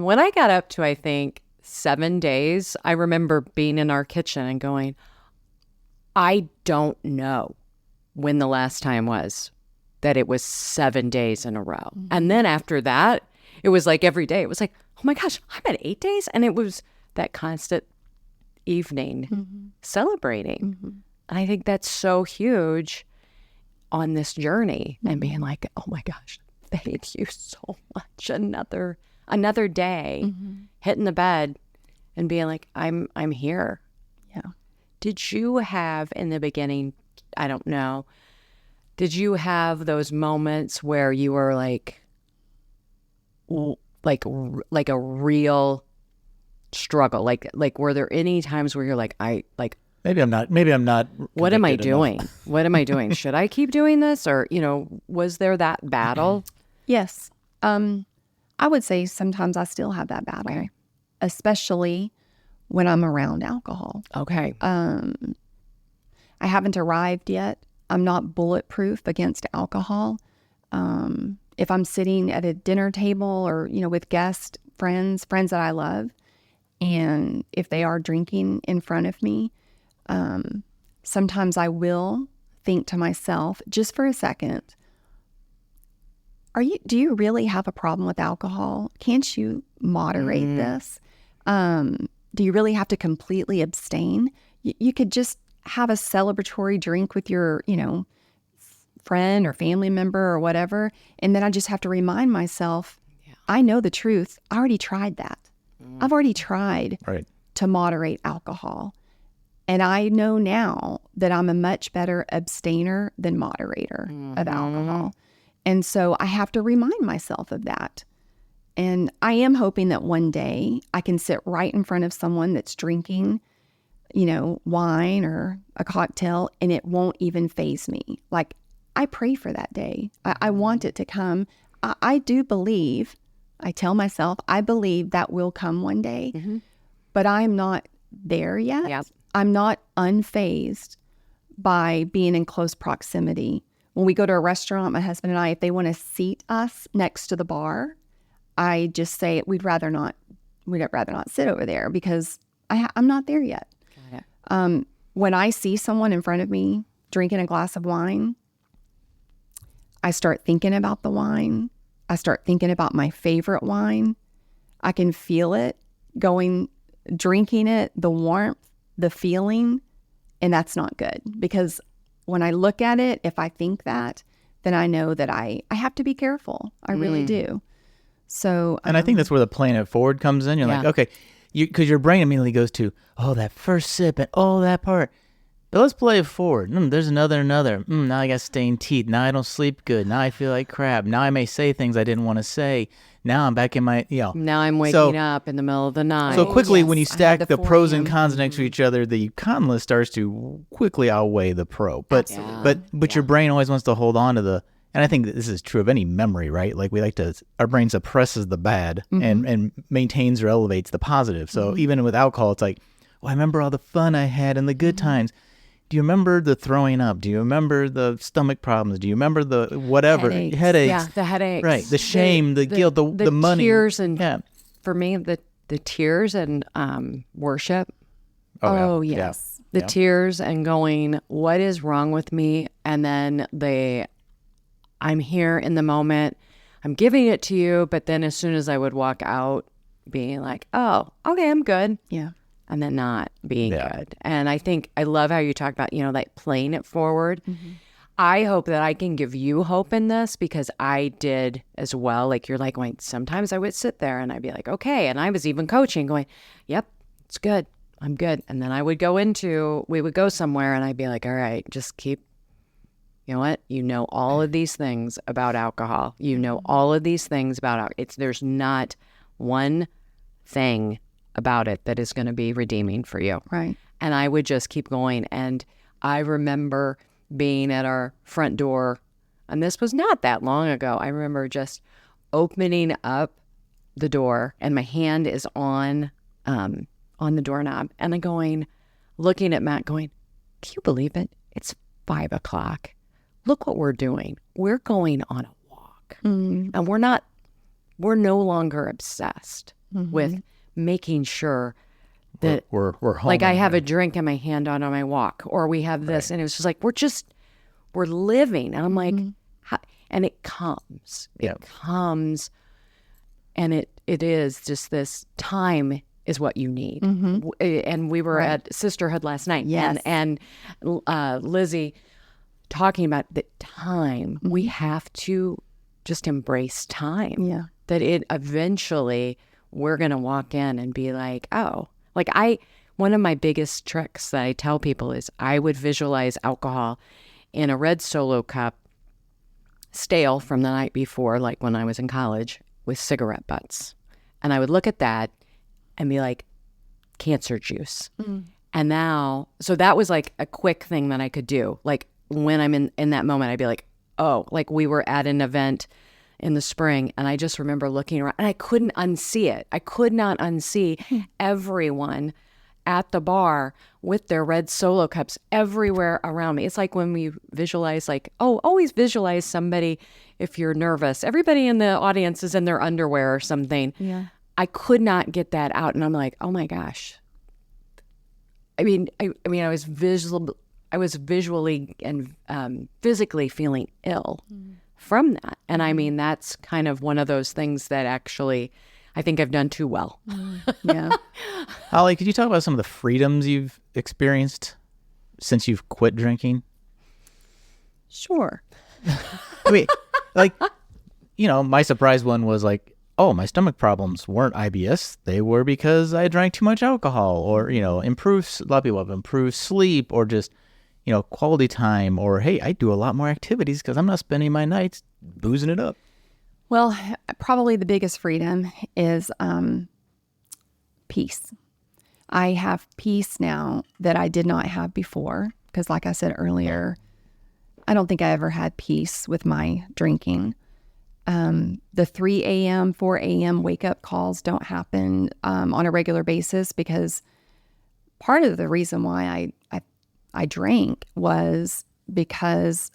When I got up to, I think, 7 days, I remember being in our kitchen and going, I don't know when the last time was that it was 7 days in a row. And then after that, it was like every day. It was like, oh my gosh, I'm at 8 days. And it was that constant evening celebrating. And I think that's so huge on this journey, and being like, oh my gosh, thank you so much. Another day, hitting the bed and being like, I'm here. Yeah. Did you have in the beginning, I don't know, did you have those moments where you were like a real struggle? Like were there any times where you're like, maybe I'm not what am I convicted doing? enough. What am I doing? Should I keep doing this? Or, was there that battle? Yes. I would say sometimes I still have that battle, especially when I'm around alcohol. Okay. I haven't arrived yet. I'm not bulletproof against alcohol. If I'm sitting at a dinner table or, with guests, friends that I love, and if they are drinking in front of me, sometimes I will think to myself, just for a second, do you really have a problem with alcohol? Can't you moderate this? Do you really have to completely abstain? You could just have a celebratory drink with your, friend or family member or whatever. And then I just have to remind myself, I know the truth. I already tried that. I've already tried to moderate alcohol. And I know now that I'm a much better abstainer than moderator of alcohol. And so I have to remind myself of that. And I am hoping that one day I can sit right in front of someone that's drinking, wine or a cocktail, and it won't even faze me. Like, I pray for that day. I want it to come. I do believe, I tell myself, I believe that will come one day, but I'm not there yet. Yep. I'm not unfazed by being in close proximity. When we go to a restaurant, my husband and I, if they want to seat us next to the bar, I just say we'd rather not sit over there because I'm not there yet. Got it. When I see someone in front of me drinking a glass of wine, I start thinking about the wine. I start thinking about my favorite wine. I can feel it drinking it, the warmth, the feeling, and that's not good. Because when I look at it, if I think that, then I know that I have to be careful. I really do. So, And I think that's where the playing it forward comes in. You're like, okay, because your brain immediately goes to, oh, that first sip and that part. But let's play it forward. There's another. Now I got stained teeth. Now I don't sleep good. Now I feel like crap. Now I may say things I didn't want to say. Now I'm back in my, Now I'm waking up in the middle of the night. So quickly, when you stack the the 4 pros and a.m. cons next to each other, the con list starts to quickly outweigh the pro. But your brain always wants to hold on to the, and I think that this is true of any memory, right? Like our brain suppresses the bad and maintains or elevates the positive. So even with alcohol, it's like, I remember all the fun I had and the good times. Do you remember the throwing up? Do you remember the stomach problems? Do you remember the whatever? Headaches. Yeah, the headaches. Right. The shame, the guilt, the money. Tears and, for me, the tears and worship. Oh, yes. The tears and going, what is wrong with me? And then I'm here in the moment. I'm giving it to you. But then as soon as I would walk out, being like, oh, okay, I'm good. Yeah. And then not being good. And I think I love how you talk about, like playing it forward. I hope that I can give you hope in this because I did as well. Like you're like going, sometimes I would sit there and I'd be like, okay. And I was even coaching going, yep, it's good. I'm good. And then we would go somewhere and I'd be like, all right, just keep, you know what? You know all of these things about alcohol. You know all of these things about alcohol. There's not one thing about it that is going to be redeeming for you. Right. And I would just keep going. And I remember being at our front door, and this was not that long ago. I remember just opening up the door and my hand is on the doorknob and I'm looking at Matt going, can you believe it? It's 5 o'clock. Look what we're doing. We're going on a walk. And we're no longer obsessed with making sure that we're home. like I have a drink in my hand on my walk, or we have this. And it was just like, we're living. And I'm like, and it comes, and it is just this time is what you need. And we were at Sisterhood last night and Lizzie talking about the time. We have to just embrace time. Yeah. That it eventually we're going to walk in and be like, oh, like one of my biggest tricks that I tell people is I would visualize alcohol in a red Solo cup, stale from the night before, like when I was in college, with cigarette butts. And I would look at that and be like, cancer juice. And now, so that was like a quick thing that I could do. Like when I'm in that moment, I'd be like, oh, like we were at an event in the spring and I just remember looking around and I couldn't unsee it. I could not unsee everyone at the bar with their red Solo cups everywhere around me. It's like when we visualize always visualize somebody if you're nervous. Everybody in the audience is in their underwear or something. Yeah. I could not get that out. And I'm like, oh my gosh. I mean, I was visually and physically feeling ill from that. And I mean, that's kind of one of those things that actually I think I've done too well. Yeah. Hollie, could you talk about some of the freedoms you've experienced since you've quit drinking? Sure. I mean, like, my surprise one was like, oh, my stomach problems weren't IBS. They were because I drank too much alcohol or, a lot of people have improved sleep or just, quality time or, hey, I do a lot more activities because I'm not spending my nights boozing it up. Well, probably the biggest freedom is peace. I have peace now that I did not have before because like I said earlier, I don't think I ever had peace with my drinking. The 3 a.m., 4 a.m. wake-up calls don't happen on a regular basis because part of the reason why I drank was because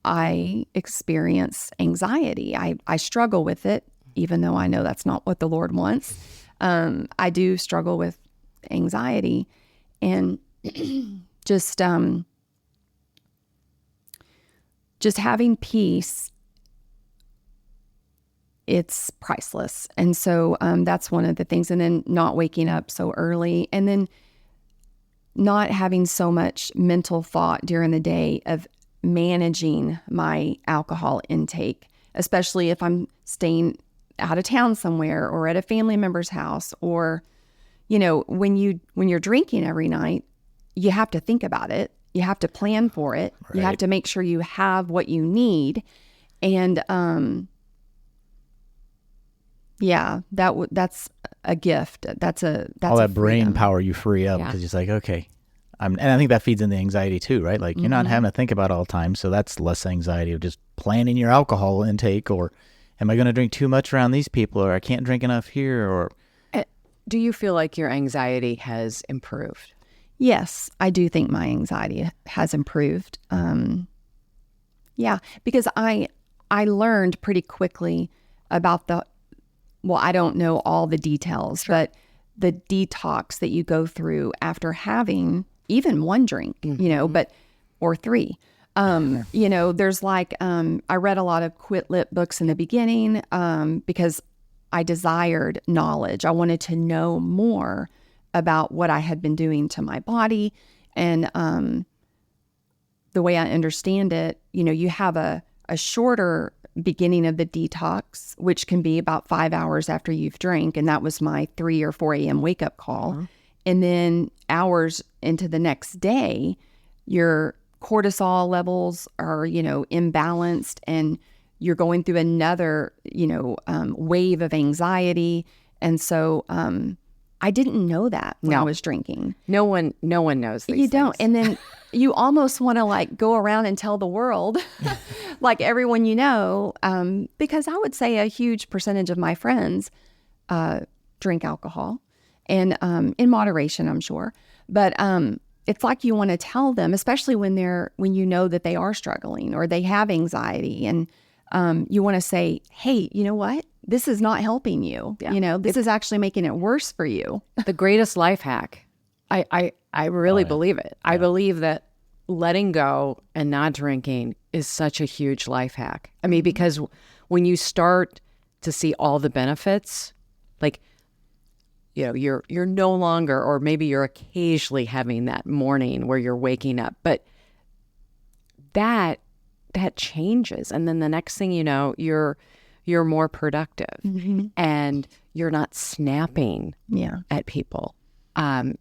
I experience anxiety. I struggle with it, even though I know that's not what the Lord wants. I do struggle with anxiety and just having peace, it's priceless. And so that's one of the things. And then not waking up so early and then not having so much mental thought during the day of managing my alcohol intake, especially if I'm staying out of town somewhere or at a family member's house or, when you're drinking every night, you have to think about it. You have to plan for it. Right. You have to make sure you have what you need. And, that's a gift. That's all that brain power you free up because it's like, okay. And I think that feeds into anxiety too, right? Like you're not having to think about it all the time. So that's less anxiety of just planning your alcohol intake or am I going to drink too much around these people or I can't drink enough here or. Do you feel like your anxiety has improved? Yes, I do think my anxiety has improved. Because I learned pretty quickly about I don't know all the details, but the detox that you go through after having even one drink, or 3. There's like, I read a lot of quit lit books in the beginning because I desired knowledge. I wanted to know more about what I had been doing to my body. And the way I understand it, you have a shorter beginning of the detox, which can be about 5 hours after you've drank. And that was my 3 or 4 a.m. wake up call. And then hours into the next day, your cortisol levels are, imbalanced, and you're going through another, wave of anxiety. And so I didn't know that when I was drinking. No one knows these You don't. things. And then you almost want to go around and tell the world, everyone because I would say a huge percentage of my friends drink alcohol, and in moderation, I'm sure. But it's like you want to tell them, especially when you know that they are struggling or they have anxiety, and you want to say, hey, you know what? This is not helping you. Yeah. This is actually making it worse for you. The greatest life hack. I really believe it. Yeah. I believe that letting go and not drinking is such a huge life hack. I mean, because when you start to see all the benefits, you're no longer, or maybe you're occasionally having that morning where you're waking up, but that changes. And then the next thing you know, you're more productive, and you're not snapping at people.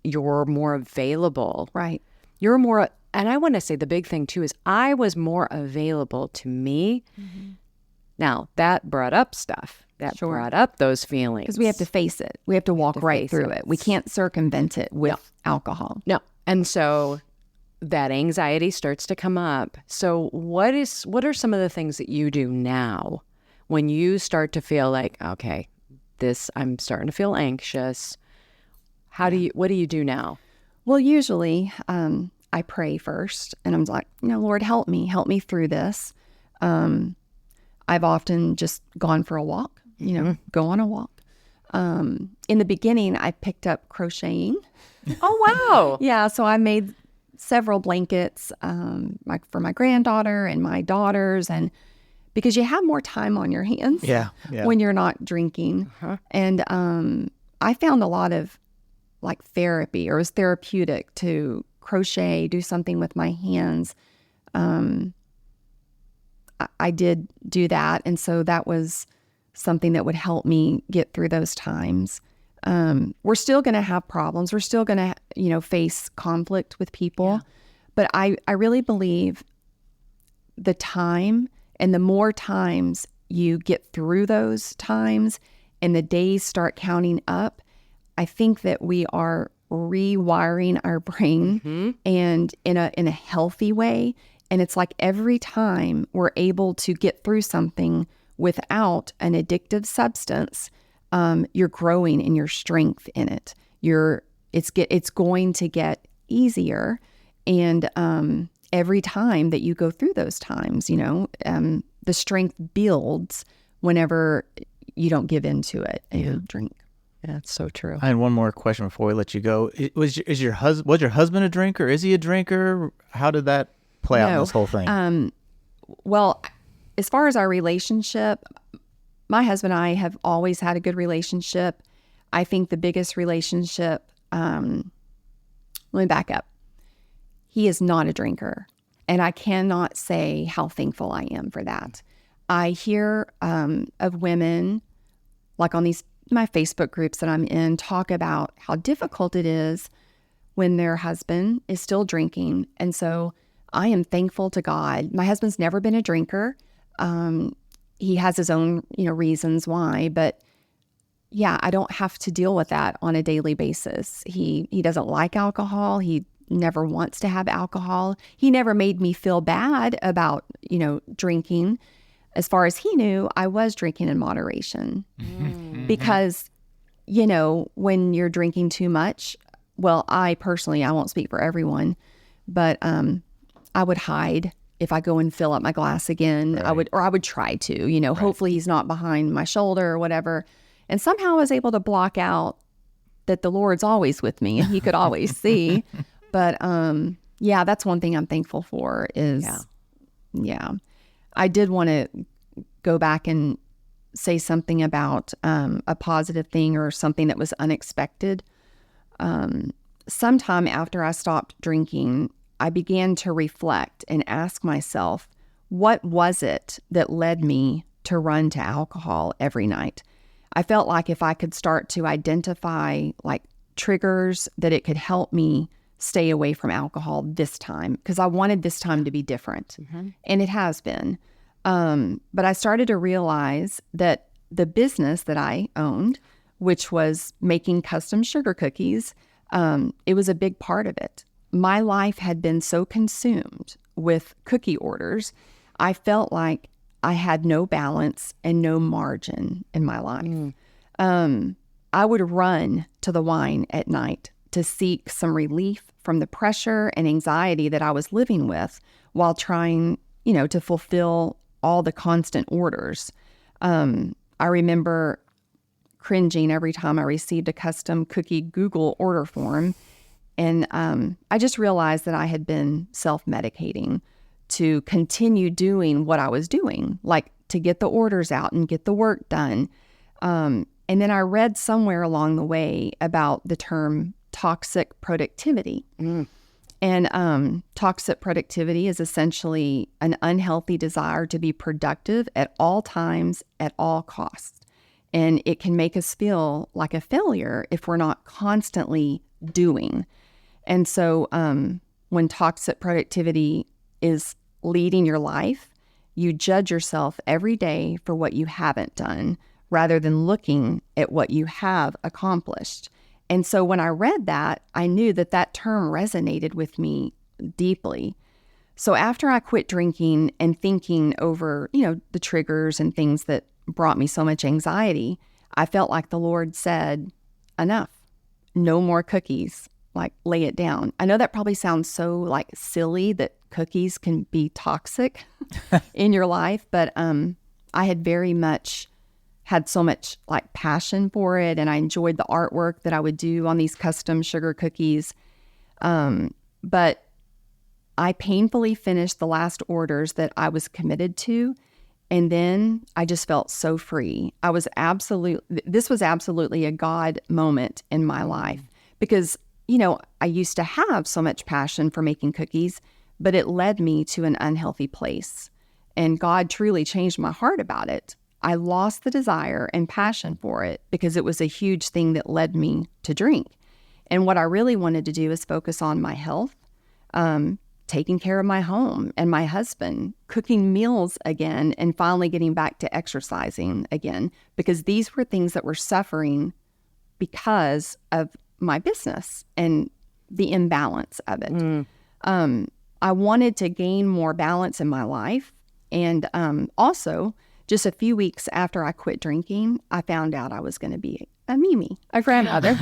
You're more available. Right. You're more, and I want to say the big thing too is I was more available to me. Now that brought up stuff. That brought up those feelings. Because we have to face it. We have to walk right through it. We can't circumvent it with alcohol. No. And so that anxiety starts to come up. So what are some of the things that you do now when you start to feel like, okay, I'm starting to feel anxious? What do you do now? Well, usually I pray first, and I'm like, Lord, help me through this. I've often just gone for a walk, go on a walk. In the beginning, I picked up crocheting. Oh, wow. Yeah. So I made several blankets for my granddaughter and my daughters, and because you have more time on your hands when you're not drinking. And I found a lot of therapy, or it was therapeutic to crochet, do something with my hands. I did do that. And so that was something that would help me get through those times. We're still going to have problems. We're still going to, face conflict with people. Yeah. But I really believe the time, and the more times you get through those times and the days start counting up, I think that we are rewiring our brain and in a healthy way. And it's like every time we're able to get through something without an addictive substance, you're growing in your strength in it. It's going to get easier. And every time that you go through those times, the strength builds whenever you don't give into it and drink. Yeah, it's so true. I had one more question before we let you go. Was your husband a drinker? Is he a drinker? How did that play out in this whole thing? Well, as far as our relationship, my husband and I have always had a good relationship. I think the biggest relationship, let me back up. He is not a drinker, and I cannot say how thankful I am for that. I hear of women, on my Facebook groups that I'm in, talk about how difficult it is when their husband is still drinking. And so I am thankful to God. My husband's never been a drinker. He has his own, reasons why, but yeah, I don't have to deal with that on a daily basis. He doesn't like alcohol. He never wants to have alcohol. He never made me feel bad about, drinking. As far as he knew, I was drinking in moderation because, when you're drinking too much, well, I personally, I won't speak for everyone, but I would hide. If I go and fill up my glass again, right. I would try to, right. Hopefully he's not behind my shoulder or whatever. And somehow I was able to block out that the Lord's always with me and he could always see. But that's one thing I'm thankful for is, I did want to go back and say something about a positive thing or something that was unexpected. Sometime after I stopped drinking, I began to reflect and ask myself, what was it that led me to run to alcohol every night? I felt like if I could start to identify like triggers, that it could help me stay away from alcohol this time, because I wanted this time to be different. And it has been. But I started to realize that the business that I owned, which was making custom sugar cookies, it was a big part of it. My life had been so consumed with cookie orders, I felt like I had no balance and no margin in my life. I would run to the wine at night to seek some relief from the pressure and anxiety that I was living with while trying, to fulfill all the constant orders. I remember cringing every time I received a custom cookie Google order form. And I just realized that I had been self-medicating to continue doing what I was doing, like to get the orders out and get the work done. And then I read somewhere along the way about the term toxic productivity. And toxic productivity is essentially an unhealthy desire to be productive at all times, at all costs. And it can make us feel like a failure if we're not constantly doing. And so when toxic productivity is leading your life, you judge yourself every day for what you haven't done rather than looking at what you have accomplished. And so when I read that, I knew that that term resonated with me deeply. So after I quit drinking and thinking over, the triggers and things that brought me so much anxiety, I felt like the Lord said, enough, no more cookies, like lay it down. I know that probably sounds so like silly that cookies can be toxic in your life, but I had very much had so much like passion for it, and I enjoyed the artwork that I would do on these custom sugar cookies. But I painfully finished the last orders that I was committed to, and then I just felt so free. This was absolutely a God moment in my life, because, I used to have so much passion for making cookies, but it led me to an unhealthy place. And God truly changed my heart about it. I lost the desire and passion for it because it was a huge thing that led me to drink. And what I really wanted to do is focus on my health, taking care of my home and my husband, cooking meals again, and finally getting back to exercising again, because these were things that were suffering because of my business and the imbalance of it. I wanted to gain more balance in my life. And also, just a few weeks after I quit drinking, I found out I was going to be a Mimi, a grandmother.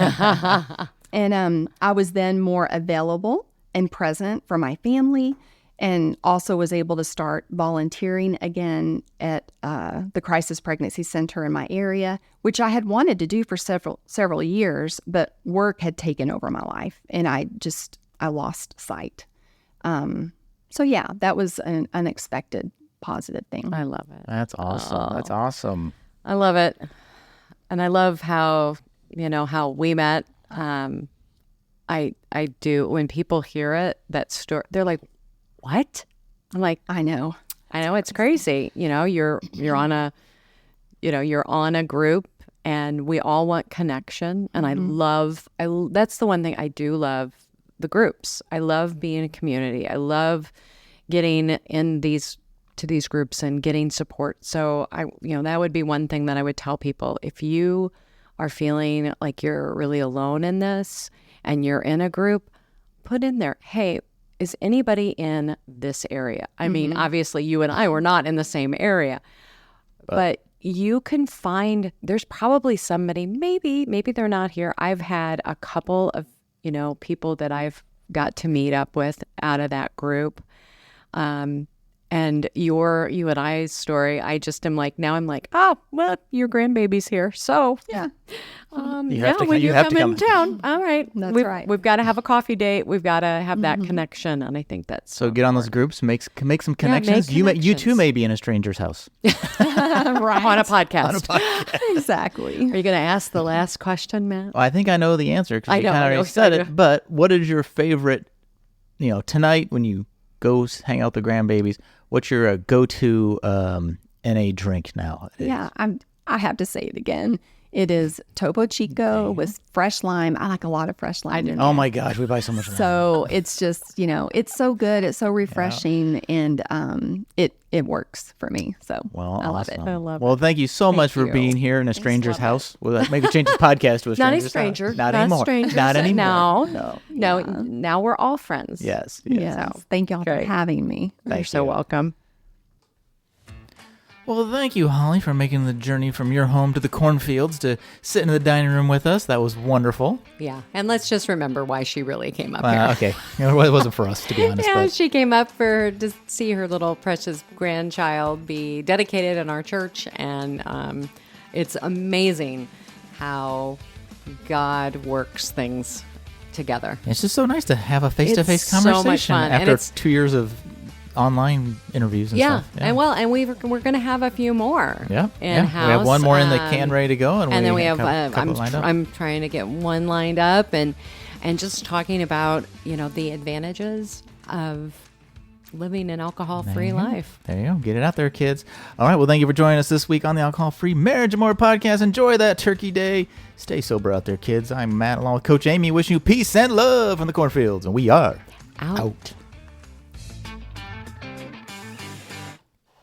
And I was then more available and present for my family, and also was able to start volunteering again at the Crisis Pregnancy Center in my area, which I had wanted to do for several years, but work had taken over my life, and I lost sight. So yeah, that was an unexpected positive thing. I love it. That's awesome. That's awesome. I love it. And I love how, how we met. I do. When people hear it, that story, they're like, what? I'm like, I know it's crazy. You're on a group, and we all want connection. And that's the one thing I do love, the groups. I love being a community. I love getting to these groups and getting support. So that would be one thing that I would tell people. If you are feeling like you're really alone in this and you're in a group, put in there, hey, is anybody in this area? I mean, obviously you and I were not in the same area, but you can find, there's probably somebody, maybe they're not here. I've had a couple of, people that I've got to meet up with out of that group. And you and I's story, I just am like, now I'm like, oh, well, your grandbaby's here. So, Yeah. when you come in town, all right. That's right. We've got to have a coffee date. We've got to have that connection. And I think that's so get on those groups, make some connections. You too may be in a stranger's house. Right. On a podcast. Exactly. Are you going to ask the last question, Matt? Well, I think I know the answer because you kind of already I said do. it. But what is your favorite tonight when you go hang out with the grandbabies, what's your go-to NA drink now? Yeah, I have to say it again. It is Topo Chico with fresh lime. I like a lot of fresh lime. Oh my gosh, we buy so much lime. So it's just, it's so good. It's so refreshing, and it works for me. So I love it. I love Well, thank you so much for you. being here in a stranger's house. Well, maybe change the podcast to a Not a stranger's stranger. house. Not anymore. Strangers. Not anymore. No. Now we're all friends. Yes. Yes. Thank y'all for Great. having me. You're so welcome. Well, thank you, Holly, for making the journey from your home to the cornfields to sit in the dining room with us. That was wonderful. Yeah. And let's just remember why she really came up here. Okay. It wasn't for us, to be honest. Yeah, But she came up to see her little precious grandchild be dedicated in our church. And it's amazing how God works things together. it's just so nice to have a face-to-face It's so much conversation fun, and after it's- 2 years of online interviews and Yeah. stuff. And we're going to have a few more in-house. We have one more in the can ready to go. And then we have, a couple lined up. I'm trying to get one lined up and just talking about, the advantages of living an alcohol-free life. There you go. Get it out there, kids. All right. Well, thank you for joining us this week on the Alcohol-Free Marriage and More podcast. Enjoy that Turkey Day. Stay sober out there, kids. I'm Matt, along with Coach Amy, wishing you peace and love from the cornfields. And we are Out.